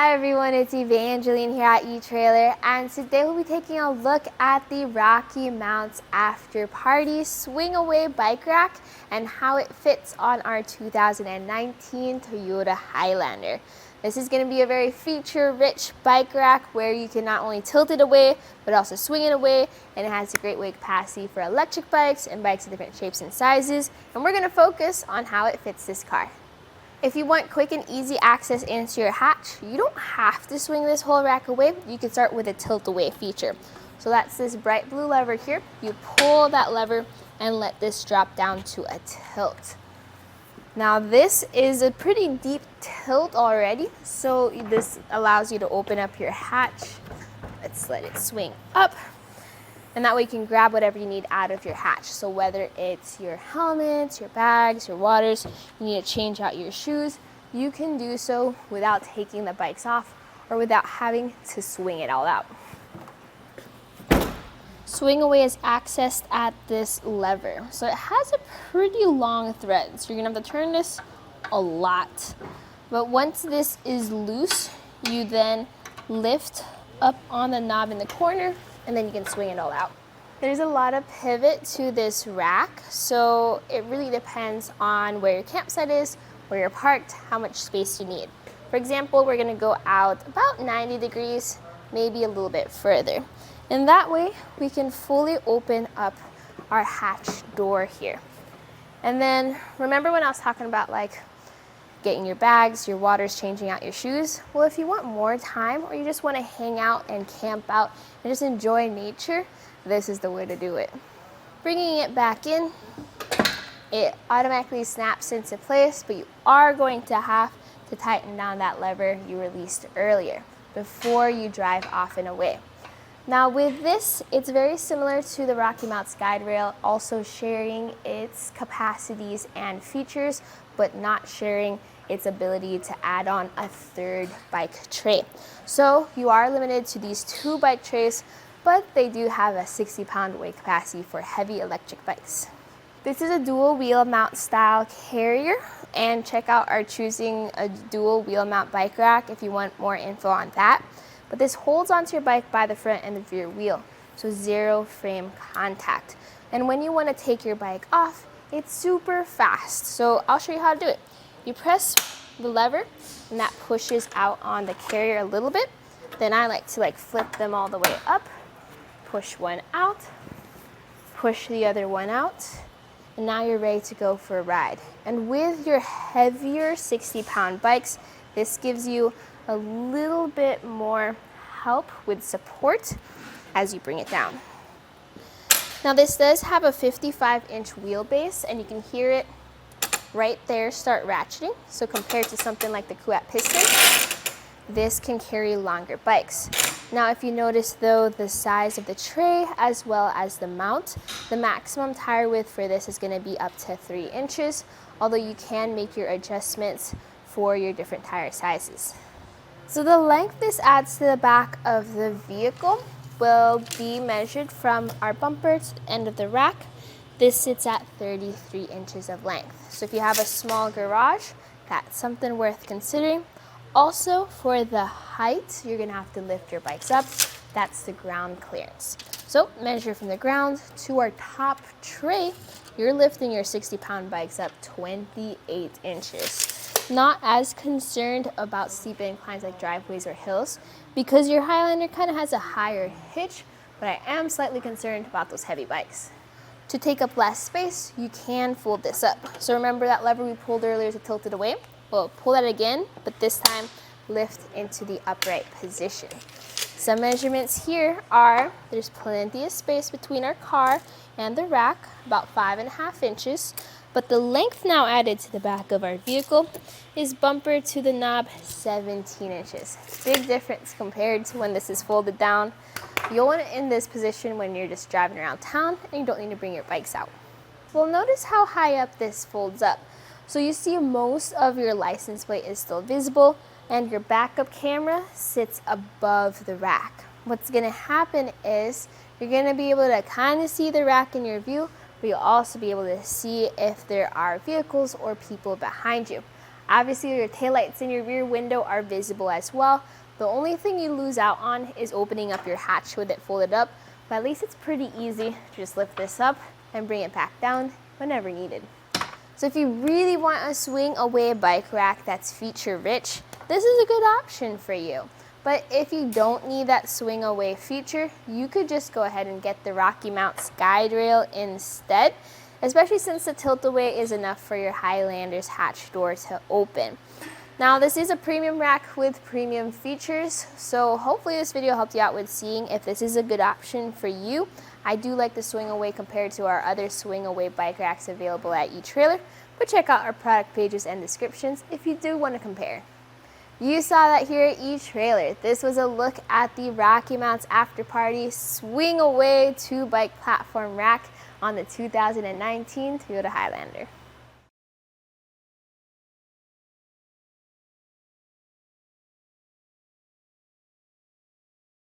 Hi everyone, it's Evangeline here at etrailer, and today we'll be taking a look at the RockyMounts AfterParty SwingAway bike rack and how it fits on our 2019 Toyota Highlander. This is going to be a very feature-rich bike rack where you can not only tilt it away, but also swing it away, and it has a great weight capacity for electric bikes and bikes of different shapes and sizes, and we're going to focus on how it fits this car. If you want quick and easy access into your hatch, you don't have to swing this whole rack away. You can start with a tilt away feature. So that's this bright blue lever here. You pull that lever and let this drop down to a tilt. Now this is a pretty deep tilt already, so this allows you to open up your hatch. Let's let it swing up. And that way you can grab whatever you need out of your hatch. So whether it's your helmets, your bags, your waters, you need to change out your shoes, you can do so without taking the bikes off or without having to swing it all out. SwingAway is accessed at this lever. So it has a pretty long thread. So you're gonna have to turn this a lot. But once this is loose, you then lift up on the knob in the corner, and then you can swing it all out. There's a lot of pivot to this rack, so it really depends on where your campsite is, where you're parked, how much space you need. For example, we're gonna go out about 90 degrees, maybe a little bit further. And that way, we can fully open up our hatch door here. And then, remember when I was talking about like getting your bags, your waters, changing out your shoes? Well, if you want more time or you just want to hang out and camp out and just enjoy nature, this is the way to do it. Bringing it back in, it automatically snaps into place, but you are going to have to tighten down that lever you released earlier before you drive off and away. Now with this, it's very similar to the RockyMounts guide rail, also sharing its capacities and features, but not sharing its ability to add on a third bike tray. So you are limited to these 2 bike trays, but they do have a 60-pound weight capacity for heavy electric bikes. This is a dual wheel mount style carrier, and check out our choosing a dual wheel mount bike rack if you want more info on that. But this holds onto your bike by the front and the rear wheel, so 0 frame contact. And when you want to take your bike off, it's super fast. So I'll show you how to do it. You press the lever and that pushes out on the carrier a little bit. Then I like to flip them all the way up, push one out, push the other one out, and now you're ready to go for a ride. And with your heavier 60-pound bikes, this gives you a little bit more help with support as you bring it down. Now this does have a 55-inch wheelbase, and you can hear it right there start ratcheting. So compared to something like the Kuat piston, this can carry longer bikes. Now if you notice though, the size of the tray as well as the mount, the maximum tire width for this is going to be up to 3 inches, although you can make your adjustments for your different tire sizes. So the length this adds to the back of the vehicle will be measured from our bumper to the end of the rack. This sits at 33 inches of length. So if you have a small garage, that's something worth considering. Also, for the height, you're gonna have to lift your bikes up. That's the ground clearance. So measure from the ground to our top tray, you're lifting your 60-pound bikes up 28 inches. Not as concerned about steep inclines like driveways or hills because your Highlander kind of has a higher hitch, but I am slightly concerned about those heavy bikes. To take up less space, you can fold this up. So remember that lever we pulled earlier to tilt it away? Well, pull that again, but this time lift into the upright position. Some measurements here are, there's plenty of space between our car and the rack, about 5.5 inches. But the length now added to the back of our vehicle is bumper to the knob 17 inches. Big difference compared to when this is folded down. You'll want it in this position when you're just driving around town and you don't need to bring your bikes out. Well, notice how high up this folds up. So you see most of your license plate is still visible and your backup camera sits above the rack. What's gonna happen is you're gonna be able to kind of see the rack in your view, but you'll also be able to see if there are vehicles or people behind you. Obviously, your taillights and your rear window are visible as well. The only thing you lose out on is opening up your hatch with it folded up, but at least it's pretty easy to just lift this up and bring it back down whenever needed. So if you really want a SwingAway bike rack that's feature rich, this is a good option for you. But if you don't need that SwingAway feature, you could just go ahead and get the RockyMounts guide rail instead, especially since the tilt-away is enough for your Highlander's hatch door to open. Now, this is a premium rack with premium features, so hopefully this video helped you out with seeing if this is a good option for you. I do like the SwingAway compared to our other SwingAway bike racks available at eTrailer, but check out our product pages and descriptions if you do want to compare. You saw that here at eTrailer. This was a look at the RockyMounts AfterParty SwingAway 2-bike platform rack on the 2019 Toyota Highlander.